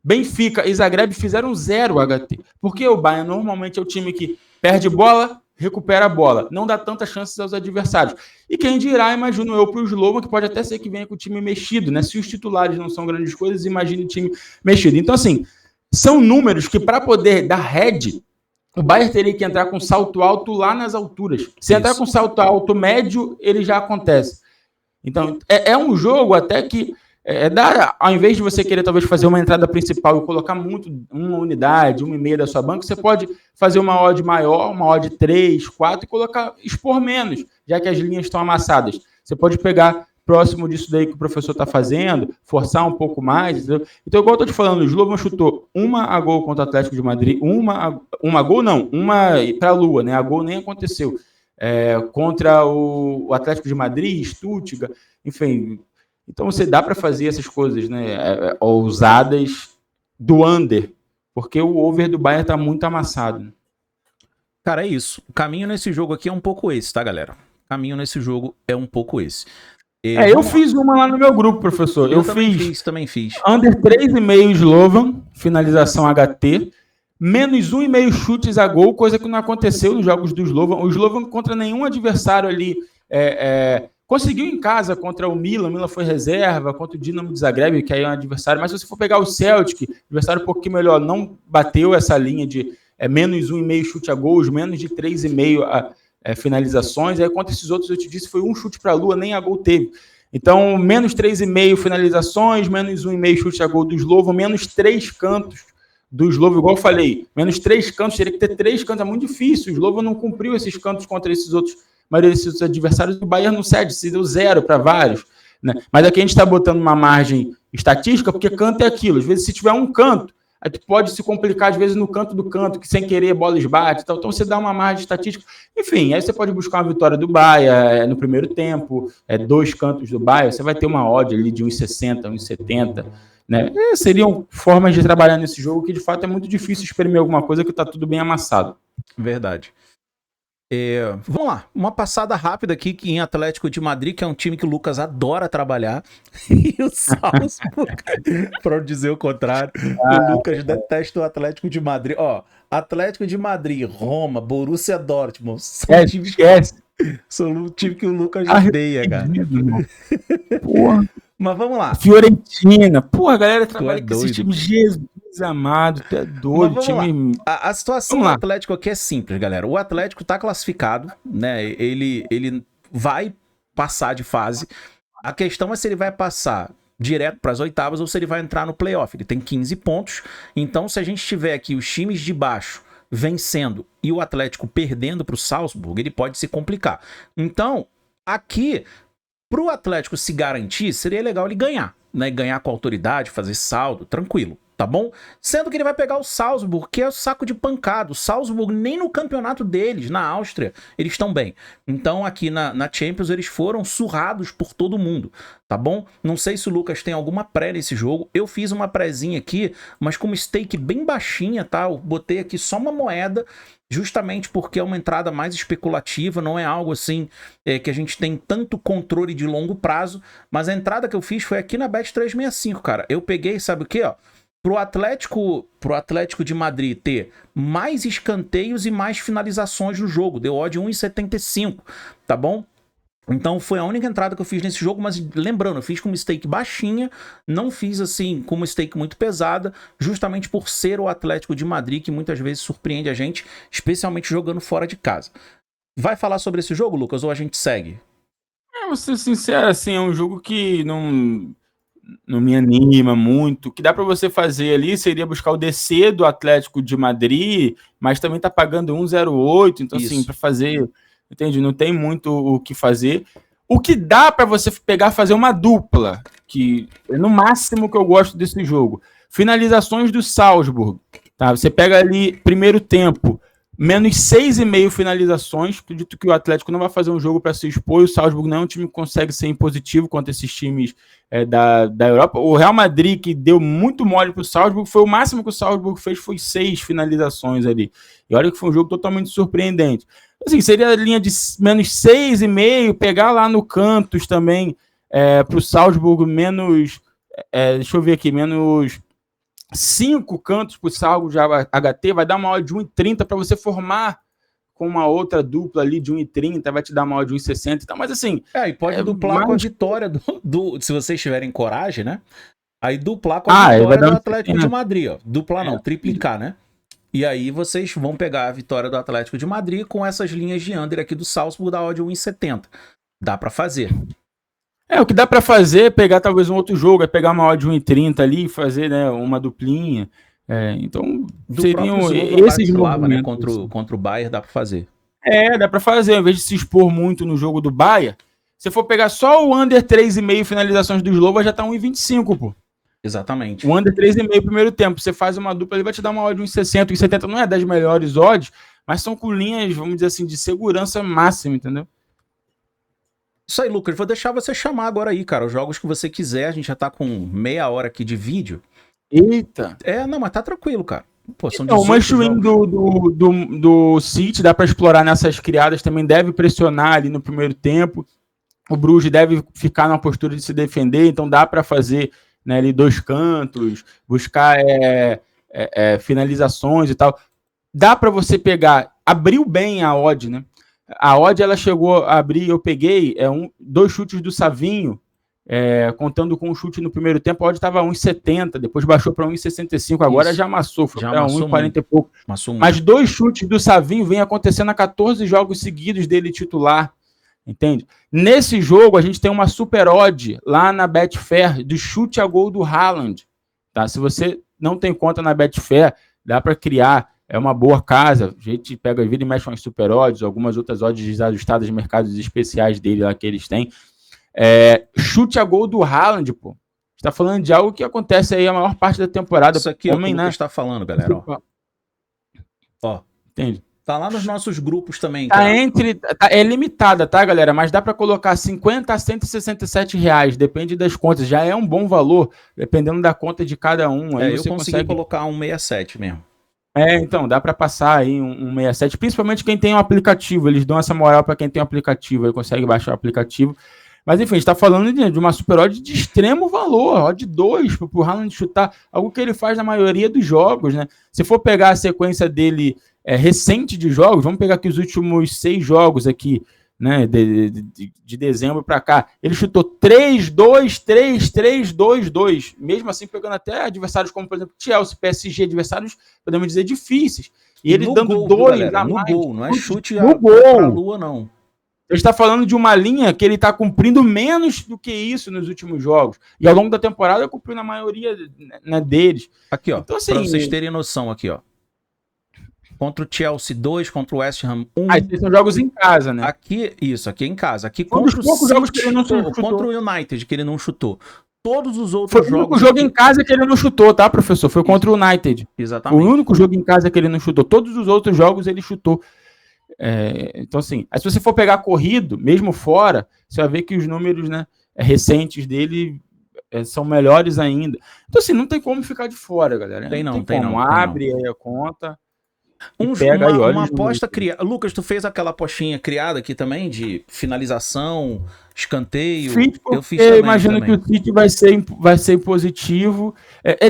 Benfica e Zagreb fizeram 0 HT. Porque o Bayern normalmente é o time que perde bola, recupera a bola. Não dá tantas chances aos adversários. E quem dirá, imagino eu, para o Slovan, que pode até ser que venha com o time mexido, né? Se os titulares não são grandes coisas, imagine o time mexido. Então, assim, são números que para poder dar head, o Bayern teria que entrar com salto alto lá nas alturas. Se entrar com salto alto médio, ele já acontece. Então, é um jogo até que, ao invés de você querer talvez fazer uma entrada principal e colocar muito, uma unidade, 1,5 da sua banca, você pode fazer uma odd maior, uma odd 3, 4 e expor menos, já que as linhas estão amassadas. Você pode pegar próximo disso daí que o professor está fazendo, forçar um pouco mais, entendeu? Então, igual eu estou te falando, o Slovan chutou uma a gol contra o Atlético de Madrid, uma para a Lua, né? A gol nem aconteceu. Contra o Atlético de Madrid, Stuttgart, enfim. Então, você dá para fazer essas coisas, né? Ousadas do under, porque o over do Bayern está muito amassado. Né? Cara, é isso. O caminho nesse jogo aqui é um pouco esse, tá, galera? O caminho nesse jogo é um pouco esse. Eu fiz uma lá no meu grupo, professor. Eu também fiz. Under 3,5 Slovan, finalização HT, menos 1,5 chutes a gol, coisa que não aconteceu nos jogos do Slovan. O Slovan contra nenhum adversário ali conseguiu em casa contra o Milan foi reserva, contra o Dinamo de Zagreb, que aí é um adversário, mas se você for pegar o Celtic, adversário um pouquinho melhor, não bateu essa linha de menos 1,5 chute a gols, menos de 3,5 finalizações, aí contra esses outros eu te disse, foi um chute para a Lua, nem a gol teve. Então, menos 3,5 finalizações, menos 1,5 chute a gol do Slovan, menos 3 cantos do Slovan, igual eu falei, menos 3 cantos, teria que ter 3 cantos, é muito difícil, o Slovan não cumpriu esses cantos contra esses outros, maioria desses adversários, o Bayern não cede, se deu 0 para vários, né? Mas aqui a gente está botando uma margem estatística, porque canto é aquilo, às vezes se tiver um canto, aí tu pode se complicar, às vezes, no canto do canto, que sem querer a bola esbate, então você dá uma margem estatística. Enfim, aí você pode buscar uma vitória do Bayern no primeiro tempo, 2 cantos do Bayern, você vai ter uma odd ali de 1,60, 1,70, né? Seriam formas de trabalhar nesse jogo que, de fato, é muito difícil espremer alguma coisa que está tudo bem amassado. Verdade. Vamos lá, uma passada rápida aqui que em Atlético de Madrid, que é um time que o Lucas adora trabalhar, e o Salzburg, para não dizer o contrário, o Lucas detesta o Atlético de Madrid. Ó, Atlético de Madrid, Roma, Borussia Dortmund, são um time que o Lucas odeia, cara. Porra. Mas vamos lá. Fiorentina, porra, a galera trabalha com esse time, Jesus amado, tu é doido. Time... A situação do Atlético aqui é simples, galera. O Atlético tá classificado, né? Ele vai passar de fase. A questão é se ele vai passar direto para as oitavas ou se ele vai entrar no playoff. Ele tem 15 pontos. Então, se a gente tiver aqui os times de baixo vencendo e o Atlético perdendo para o Salzburg, ele pode se complicar. Então, aqui, para o Atlético se garantir, seria legal ele ganhar, né? Ganhar com autoridade, fazer saldo, tranquilo. Tá bom? Sendo que ele vai pegar o Salzburg, que é o saco de pancada. O Salzburg, nem no campeonato deles, na Áustria, eles estão bem. Então, aqui na Champions, eles foram surrados por todo mundo, tá bom? Não sei se o Lucas tem alguma pré nesse jogo. Eu fiz uma prézinha aqui, mas com uma stake bem baixinha, tá? Eu botei aqui só uma moeda, justamente porque é uma entrada mais especulativa, não é algo assim que a gente tem tanto controle de longo prazo. Mas a entrada que eu fiz foi aqui na Bet365, cara. Eu peguei, sabe o quê, ó? Pro Atlético de Madrid ter mais escanteios e mais finalizações no jogo. Deu odd 1,75, tá bom? Então foi a única entrada que eu fiz nesse jogo, mas lembrando, eu fiz com uma stake baixinha, não fiz assim com uma stake muito pesada, justamente por ser o Atlético de Madrid, que muitas vezes surpreende a gente, especialmente jogando fora de casa. Vai falar sobre esse jogo, Lucas, ou a gente segue? Vou ser sincero, assim, é um jogo que não me anima muito. O que dá para você fazer ali seria buscar o DC do Atlético de Madrid, mas também tá pagando 1,08, então assim, para fazer, entende? Não tem muito o que fazer. O que dá para você pegar, fazer uma dupla, que é no máximo que eu gosto desse jogo. Finalizações do Salzburg, tá? Você pega ali primeiro tempo, menos 6,5 finalizações. Acredito que o Atlético não vai fazer um jogo para se expor. O Salzburg não é um time que consegue ser impositivo contra esses times da Europa. O Real Madrid, que deu muito mole para o Salzburg, foi o máximo que o Salzburg fez, foi 6 finalizações ali. E olha que foi um jogo totalmente surpreendente. Assim, seria a linha de menos 6,5, pegar lá no Cantos também para o Salzburg menos... deixa eu ver aqui, menos 5 cantos para o saldo de HT, vai dar uma odd de 1,30 para você formar com uma outra dupla ali de 1,30, vai te dar uma odd de 1,60 e tal, mas assim... e pode duplar com a vitória se vocês tiverem coragem, né? Aí duplar com a vitória do Atlético de Madrid, ó. Duplar não, triplicar, né? E aí vocês vão pegar a vitória do Atlético de Madrid com essas linhas de under aqui do Salzburg da odd 1,70. Dá para fazer. O que dá para fazer é pegar talvez um outro jogo, é pegar uma odd de 1,30 ali e fazer, né, uma duplinha. Então, seriam esses movimentos, né, contra o Bayern, dá para fazer. Dá para fazer. Ao invés de se expor muito no jogo do Bayern, se for pegar só o under 3,5 finalizações do Slova, já tá 1,25, pô. Exatamente. O under 3,5 primeiro tempo. Você faz uma dupla, ele vai te dar uma odd de 1,60. 1,70 não é das melhores odds, mas são com linhas, vamos dizer assim, de segurança máxima, entendeu? Isso aí, Lucas. Vou deixar você chamar agora aí, cara. Os jogos que você quiser. A gente já tá com meia hora aqui de vídeo. Eita! Não, mas tá tranquilo, cara. Pô, são o Manchwin do City dá para explorar nessas criadas, também deve pressionar ali no primeiro tempo. O Bruges deve ficar na postura de se defender, então dá para fazer, né, ali 2 cantos, buscar finalizações e tal. Dá para você pegar, abriu bem a odd, né? A odd ela chegou a abrir, eu peguei 2 chutes do Savinho, contando com um chute no primeiro tempo, a odd estava 1,70, depois baixou para 1,65, agora já amassou, foi para 1,40 e pouco. Mas 2 chutes do Savinho vem acontecendo a 14 jogos seguidos dele titular, entende? Nesse jogo a gente tem uma super odd lá na Betfair de chute a gol do Haaland, tá? Se você não tem conta na Betfair, dá para criar. É uma boa casa, a gente pega a vida e mexe umas super odds, algumas outras odds desajustadas de mercados especiais dele lá que eles têm. Chute a gol do Haaland, pô. A gente tá falando de algo que acontece aí a maior parte da temporada. Isso aqui é o que o Lucas tá falando, galera. Ó. Entende? Tá lá nos nossos grupos também. É limitada, tá, galera? Mas dá para colocar 50 a 167 reais, depende das contas. Já é um bom valor, dependendo da conta de cada um. Aí eu consegui colocar 1,67 mesmo. Então, dá para passar aí um 67, principalmente quem tem um aplicativo, eles dão essa moral para quem tem um aplicativo, aí consegue baixar o aplicativo. Mas enfim, a gente tá falando de uma super odd de extremo valor, odd 2 pro Haaland chutar, algo que ele faz na maioria dos jogos, né? Se for pegar a sequência dele recente de jogos, vamos pegar aqui os últimos 6 jogos aqui, né, de dezembro para cá, ele chutou 3-2, 3-3, 2-2, mesmo assim pegando até adversários como, por exemplo, Chelsea, PSG, adversários, podemos dizer, difíceis. E ele dando gol, 2 galera, a no mais. Gol, não é chute no gol. Pra lua, não. A gente está falando de uma linha que ele está cumprindo menos do que isso nos últimos jogos. E ao longo da temporada cumpriu na maioria, né, deles. Aqui, ó, então, assim, para vocês terem noção aqui, ó. Contra o Chelsea 2, contra o West Ham 1. Esses são jogos em casa, né? Aqui, isso, aqui em casa. Aqui contra o jogos que ele não chutou. Contra o United, que ele não chutou. Todos os outros jogos... Foi o único jogo em casa que ele não chutou, tá, professor? Foi contra o United. Exatamente. O único jogo em casa que ele não chutou. Todos os outros jogos ele chutou. Então, assim, aí se você for pegar corrido, mesmo fora, você vai ver que os números, né, recentes dele são melhores ainda. Então, assim, não tem como ficar de fora, galera. Tem não. Abre aí a conta. Uma aposta criada. Lucas, tu fez aquela apostinha criada aqui também de finalização, escanteio? Eu fiz também, imagino que o City vai ser positivo.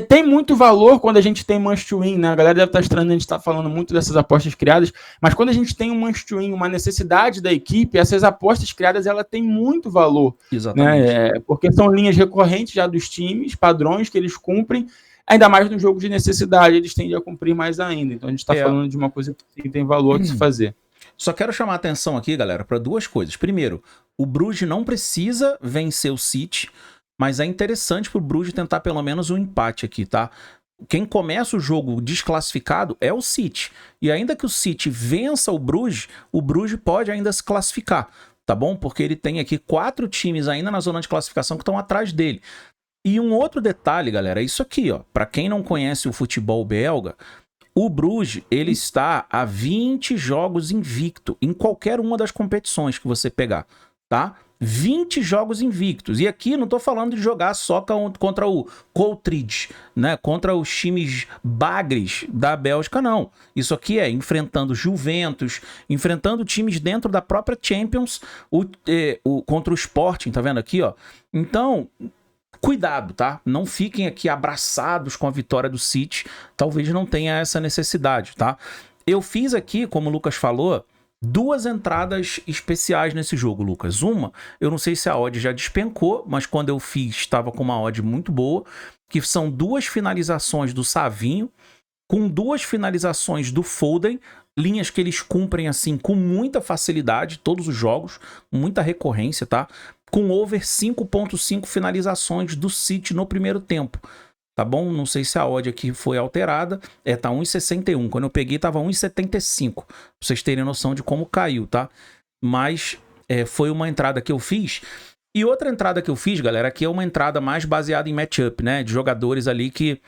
Tem muito valor quando a gente tem must win, né? A galera deve estar estranhando, a gente está falando muito dessas apostas criadas, mas quando a gente tem um must win, uma necessidade da equipe, essas apostas criadas ela tem muito valor. Exatamente. Né? Porque são linhas recorrentes já dos times, padrões que eles cumprem. Ainda mais no jogo de necessidade, eles tendem a cumprir mais ainda. Então a gente está falando de uma coisa que tem valor de se fazer. Só quero chamar a atenção aqui, galera, para duas coisas. Primeiro, o Bruges não precisa vencer o City, mas é interessante para o Bruges tentar pelo menos um empate aqui, tá? Quem começa o jogo desclassificado é o City. E ainda que o City vença o Bruges pode ainda se classificar, tá bom? Porque ele tem aqui 4 times ainda na zona de classificação que estão atrás dele. E um outro detalhe, galera, é isso aqui, ó. Para quem não conhece o futebol belga, o Bruges, ele está a 20 jogos invicto em qualquer uma das competições que você pegar, tá? 20 jogos invictos. E aqui não tô falando de jogar só contra o Coutridge, né? Contra os times bagres da Bélgica, não. Isso aqui é enfrentando Juventus, enfrentando times dentro da própria Champions, contra o Sporting, tá vendo aqui, ó? Então... cuidado, tá? Não fiquem aqui abraçados com a vitória do City. Talvez não tenha essa necessidade, tá? Eu fiz aqui, como o Lucas falou, 2 entradas especiais nesse jogo, Lucas. Uma, eu não sei se a odd já despencou, mas quando eu fiz, estava com uma odd muito boa, que são 2 finalizações do Savinho, com 2 finalizações do Foden, linhas que eles cumprem assim com muita facilidade, todos os jogos, muita recorrência, tá? Com over 5.5 finalizações do City no primeiro tempo, tá bom? Não sei se a odd aqui foi alterada, tá 1,61, quando eu peguei tava 1,75, pra vocês terem noção de como caiu, tá? Mas foi uma entrada que eu fiz, e outra entrada que eu fiz, galera, aqui é uma entrada mais baseada em matchup, né? De jogadores ali que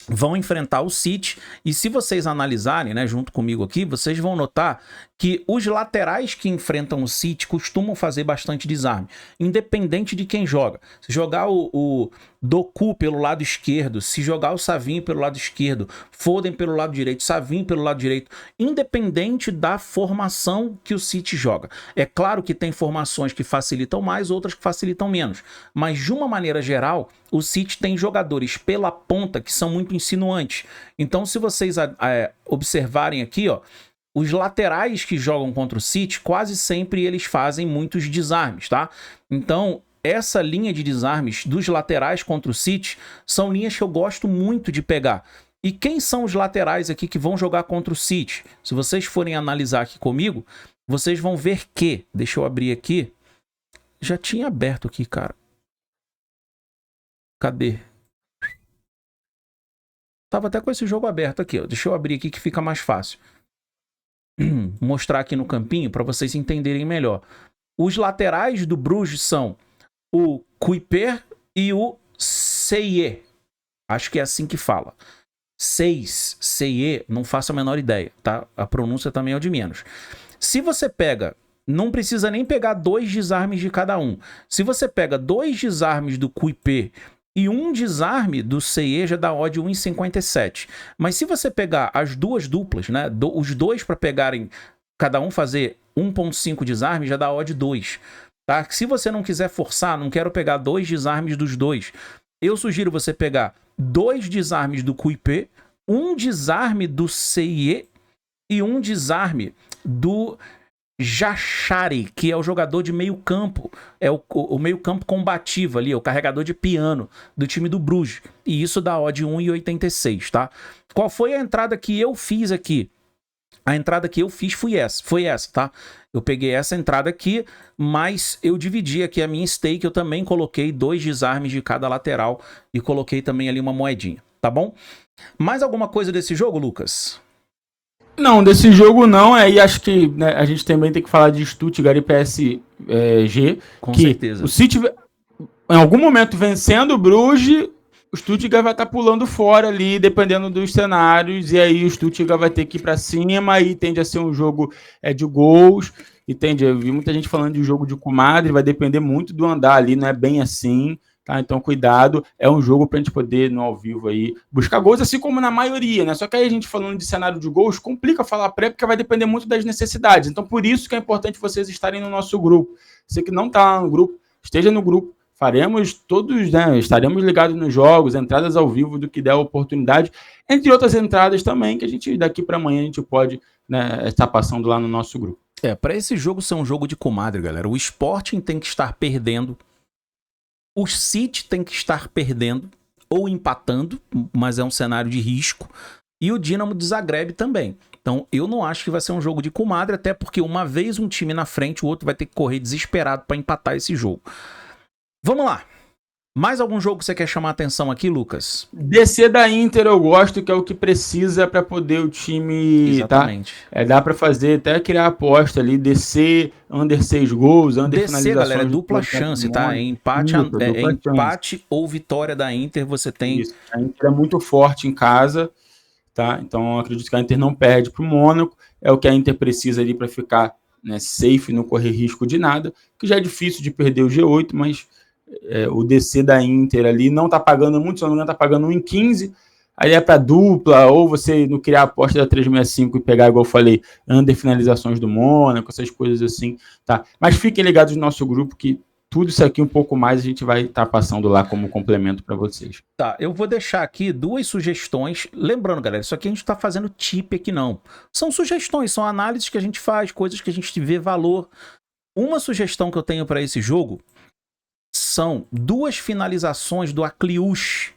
vão enfrentar o City, e se vocês analisarem, né, junto comigo aqui, vocês vão notar que os laterais que enfrentam o City costumam fazer bastante desarme, independente de quem joga. Se jogar o Doku pelo lado esquerdo, se jogar o Savinho pelo lado esquerdo, Foden pelo lado direito, Savinho pelo lado direito, independente da formação que o City joga. É claro que tem formações que facilitam mais, outras que facilitam menos, mas de uma maneira geral, o City tem jogadores pela ponta que são muito insinuantes. Então, se vocês observarem aqui, ó, os laterais que jogam contra o City, quase sempre eles fazem muitos desarmes, tá? Então, essa linha de desarmes dos laterais contra o City são linhas que eu gosto muito de pegar. E quem são os laterais aqui que vão jogar contra o City? Se vocês forem analisar aqui comigo, vocês vão ver que... deixa eu abrir aqui. Já tinha aberto aqui, cara. Cadê? Tava até com esse jogo aberto aqui, ó. Deixa eu abrir aqui que fica mais fácil. Mostrar aqui no campinho para vocês entenderem melhor. Os laterais do Bruges são o Kuiper e o Seye. Acho que é assim que fala. Seye, não faço a menor ideia, tá? A pronúncia também é o de menos. Se você pega, não precisa nem pegar 2 desarmes de cada um. Se você pega 2 desarmes do Kuiper e um desarme do CE já dá odd 1,57. Mas se você pegar as duas duplas, né, os dois para pegarem, cada um fazer 1,5 desarme, já dá odd 2. Tá? Se você não quiser forçar, não quero pegar 2 desarmes dos dois, eu sugiro você pegar 2 desarmes do QIP, um desarme do CIE e um desarme do Jachari, que é o jogador de meio campo, é o meio campo combativo ali, é o carregador de piano do time do Bruges, e isso dá odd 1,86, tá? Qual foi a entrada que eu fiz aqui? A entrada que eu fiz foi essa, tá? Eu peguei essa entrada aqui, mas eu dividi aqui a minha stake, eu também coloquei 2 desarmes de cada lateral e coloquei também ali uma moedinha, tá bom? Mais alguma coisa desse jogo, Lucas? Não, desse jogo não, e acho que, né, a gente também tem que falar de Stuttgart e PSG, Com que certeza. O City, em algum momento, vencendo o Bruges, o Stuttgart vai estar pulando fora ali, dependendo dos cenários, e aí o Stuttgart vai ter que ir para cima, e tende a ser um jogo de gols, e eu vi muita gente falando de jogo de comadre, vai depender muito do andar ali, não é bem assim, tá? Então cuidado, é um jogo pra gente poder, no ao vivo aí, buscar gols, assim como na maioria, né? Só que aí a gente falando de cenário de gols, complica falar pré, porque vai depender muito das necessidades, então por isso que é importante vocês estarem no nosso grupo. Você que não tá no grupo, esteja no grupo, faremos todos, né? Estaremos ligados nos jogos, entradas ao vivo do que der a oportunidade, entre outras entradas também, que a gente, daqui para amanhã, a gente pode, né, estar passando lá no nosso grupo. Para esse jogo ser um jogo de comadre, galera, o Sporting tem que estar perdendo, o City tem que estar perdendo ou empatando, mas é um cenário de risco, e o Dinamo de Zagreb também. Então, eu não acho que vai ser um jogo de comadre, até porque uma vez um time na frente, o outro vai ter que correr desesperado para empatar esse jogo. Vamos lá. Mais algum jogo que você quer chamar a atenção aqui, Lucas? DC da Inter eu gosto, que é o que precisa para poder o time... Exatamente. Tá? Dá para fazer, até criar aposta ali, DC, under 6 gols, under DC, finalizações... galera, é dupla chance, tá? É empate, empate ou vitória da Inter, você tem... Isso. A Inter é muito forte em casa, tá? Então eu acredito que a Inter não perde para o Mônaco, é o que a Inter precisa ali para ficar, né, safe, não correr risco de nada, que já é difícil de perder o G8, mas... o DC da Inter ali não tá pagando muito, se não me engano, tá pagando 1,15, aí é para dupla, ou você não criar a aposta da 365 e pegar, igual eu falei, under finalizações do Mônaco, essas coisas assim, tá? Mas fiquem ligados no nosso grupo, que tudo isso aqui, um pouco mais, a gente vai estar passando lá como complemento para vocês. Tá, eu vou deixar aqui 2 sugestões, lembrando, galera, isso aqui a gente tá fazendo tip aqui não, são sugestões, são análises que a gente faz, coisas que a gente vê valor. Uma sugestão que eu tenho para esse jogo são 2 finalizações do Akliush.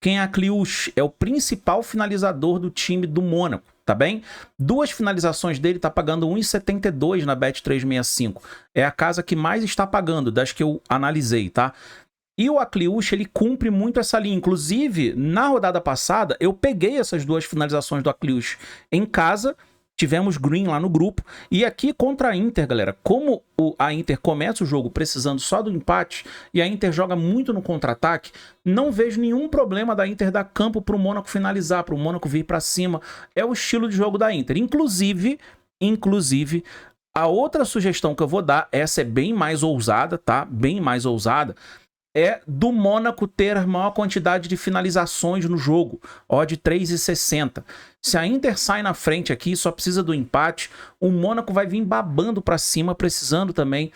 Quem é Akliush? É o principal finalizador do time do Mônaco, tá bem? 2 finalizações dele tá pagando 1,72 na Bet365. É a casa que mais está pagando, das que eu analisei, tá? E o Akliush, ele cumpre muito essa linha. Inclusive, na rodada passada, eu peguei essas 2 finalizações do Akliush em casa. Tivemos green lá no grupo. E aqui contra a Inter, galera, como a Inter começa o jogo precisando só do empate e a Inter joga muito no contra-ataque, não vejo nenhum problema da Inter dar campo para o Mônaco finalizar, para o Mônaco vir para cima. É o estilo de jogo da Inter. Inclusive, a outra sugestão que eu vou dar, essa é bem mais ousada, tá? Bem mais ousada. É do Mônaco ter a maior quantidade de finalizações no jogo, odd 3,60. Se a Inter sai na frente aqui, só precisa do empate, o Mônaco vai vir babando para cima, precisando também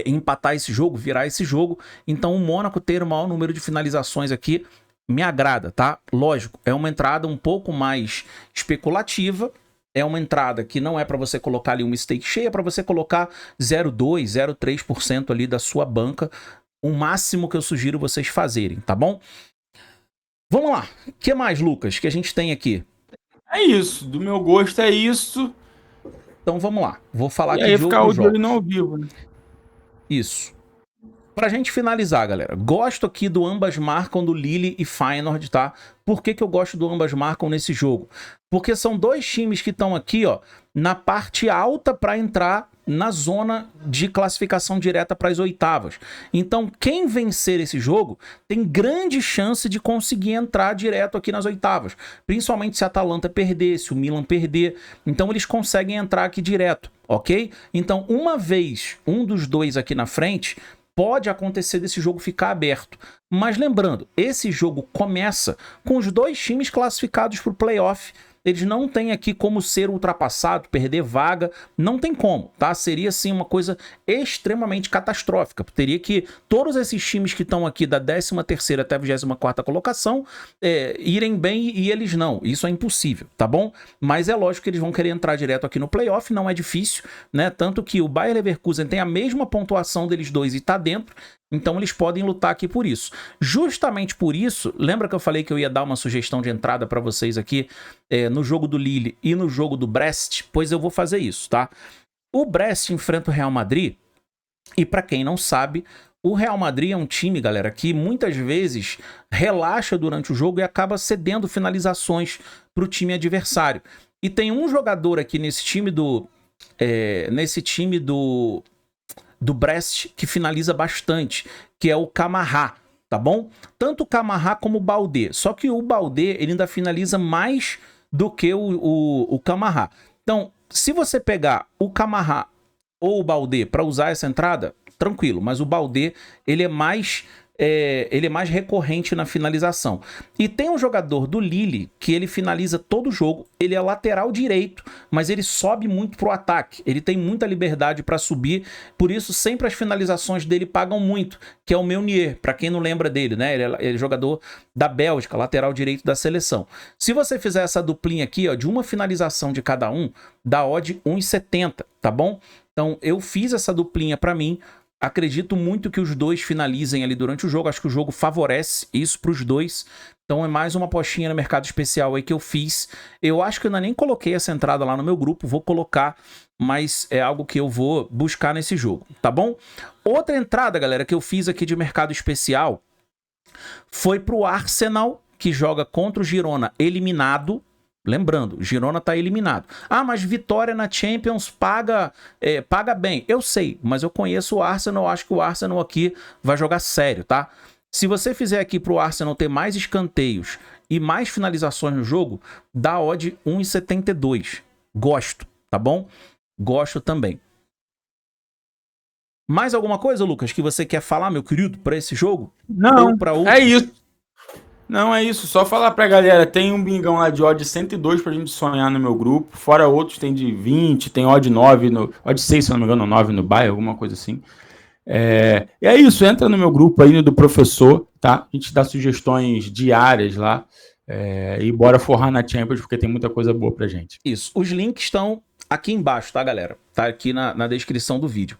empatar esse jogo, virar esse jogo. Então o Mônaco ter o maior número de finalizações aqui me agrada, tá? Lógico, é uma entrada um pouco mais especulativa, é uma entrada que não é para você colocar ali uma stake cheia, é para você colocar 0,2%, 0,3% ali da sua banca, o máximo que eu sugiro vocês fazerem, tá bom? Vamos lá. O que mais, Lucas, que a gente tem aqui? É isso. Do meu gosto é isso. Então vamos lá. Vou falar e aqui aí de ficar outros jogos. No ao vivo, né? Isso. Pra gente finalizar, galera, gosto aqui do ambas marcam do Lille e Feyenoord, tá? Por que eu gosto do ambas marcam nesse jogo? Porque são 2 times que estão aqui, ó, na parte alta para entrar na zona de classificação direta para as oitavas. Então, quem vencer esse jogo tem grande chance de conseguir entrar direto aqui nas oitavas. Principalmente se a Atalanta perder, se o Milan perder. Então, eles conseguem entrar aqui direto, ok? Então, uma vez um dos 2 aqui na frente, pode acontecer desse jogo ficar aberto. Mas lembrando, esse jogo começa com os dois times classificados para o playoff. Eles não têm aqui como ser ultrapassado, perder vaga, não tem como, tá? Seria, sim, uma coisa extremamente catastrófica. Teria que todos esses times que estão aqui da 13ª até a 24ª colocação irem bem e eles não. Isso é impossível, tá bom? Mas é lógico que eles vão querer entrar direto aqui no playoff, não é difícil, né? Tanto que o Bayer Leverkusen tem a mesma pontuação deles dois e tá dentro. Então eles podem lutar aqui por isso. Justamente por isso, lembra que eu falei que eu ia dar uma sugestão de entrada para vocês aqui no jogo do Lille e no jogo do Brest? Pois eu vou fazer isso, tá? O Brest enfrenta o Real Madrid e, para quem não sabe, o Real Madrid é um time, galera, que muitas vezes relaxa durante o jogo e acaba cedendo finalizações para o time adversário. E tem um jogador aqui nesse time do Brest que finaliza bastante, que é o Camará, tá bom? Tanto o Camará como o Baldé. Só que o Baldé, ele ainda finaliza mais do que o Camará. Então, se você pegar o Camará ou o Baldé para usar essa entrada, tranquilo. Mas o Baldé, ele é mais recorrente na finalização. E tem um jogador do Lille que ele finaliza todo o jogo, ele é lateral direito, mas ele sobe muito pro ataque, ele tem muita liberdade para subir, por isso sempre as finalizações dele pagam muito, que é o Meunier, para quem não lembra dele, né? Ele é jogador da Bélgica, lateral direito da seleção. Se você fizer essa duplinha aqui, ó, de uma finalização de cada um, dá odd 1,70, tá bom? Então eu fiz essa duplinha para mim. Acredito muito que os dois finalizem ali durante o jogo. Acho que o jogo favorece isso para os dois. Então é mais uma apostinha no mercado especial aí que eu fiz. Eu acho que eu ainda nem coloquei essa entrada lá no meu grupo. Vou colocar, mas é algo que eu vou buscar nesse jogo, tá bom? Outra entrada, galera, que eu fiz aqui de mercado especial foi para o Arsenal, que joga contra o Girona eliminado. Lembrando, Girona tá eliminado. Ah, mas vitória na Champions paga bem. Eu sei, mas eu conheço o Arsenal, acho que o Arsenal aqui vai jogar sério, tá? Se você fizer aqui pro Arsenal ter mais escanteios e mais finalizações no jogo, dá odd 1,72. Gosto, tá bom? Gosto também. Mais alguma coisa, Lucas, que você quer falar, meu querido, para esse jogo? Não, é isso. Não, é isso. Só falar pra galera, tem um bingão lá de odd 102 pra gente sonhar no meu grupo. Fora outros, tem de 20, tem odd 9, odd 6, se não me engano, 9 no Bayern, alguma coisa assim. E é isso, entra no meu grupo aí do professor, tá? A gente dá sugestões diárias lá. E bora forrar na Champions, porque tem muita coisa boa pra gente. Isso. Os links estão aqui embaixo, tá, galera? Tá aqui na descrição do vídeo.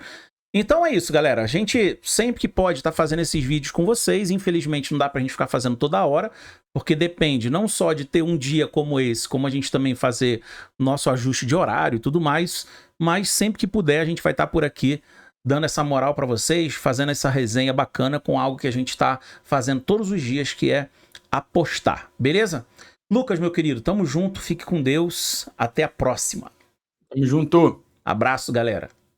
Então é isso, galera. A gente sempre que pode tá fazendo esses vídeos com vocês. Infelizmente não dá pra gente ficar fazendo toda hora, porque depende não só de ter um dia como esse, como a gente também fazer nosso ajuste de horário e tudo mais, mas sempre que puder a gente vai estar por aqui dando essa moral pra vocês, fazendo essa resenha bacana com algo que a gente tá fazendo todos os dias, que é apostar, beleza? Lucas, meu querido, tamo junto, fique com Deus, até a próxima. Tamo junto. Abraço, galera.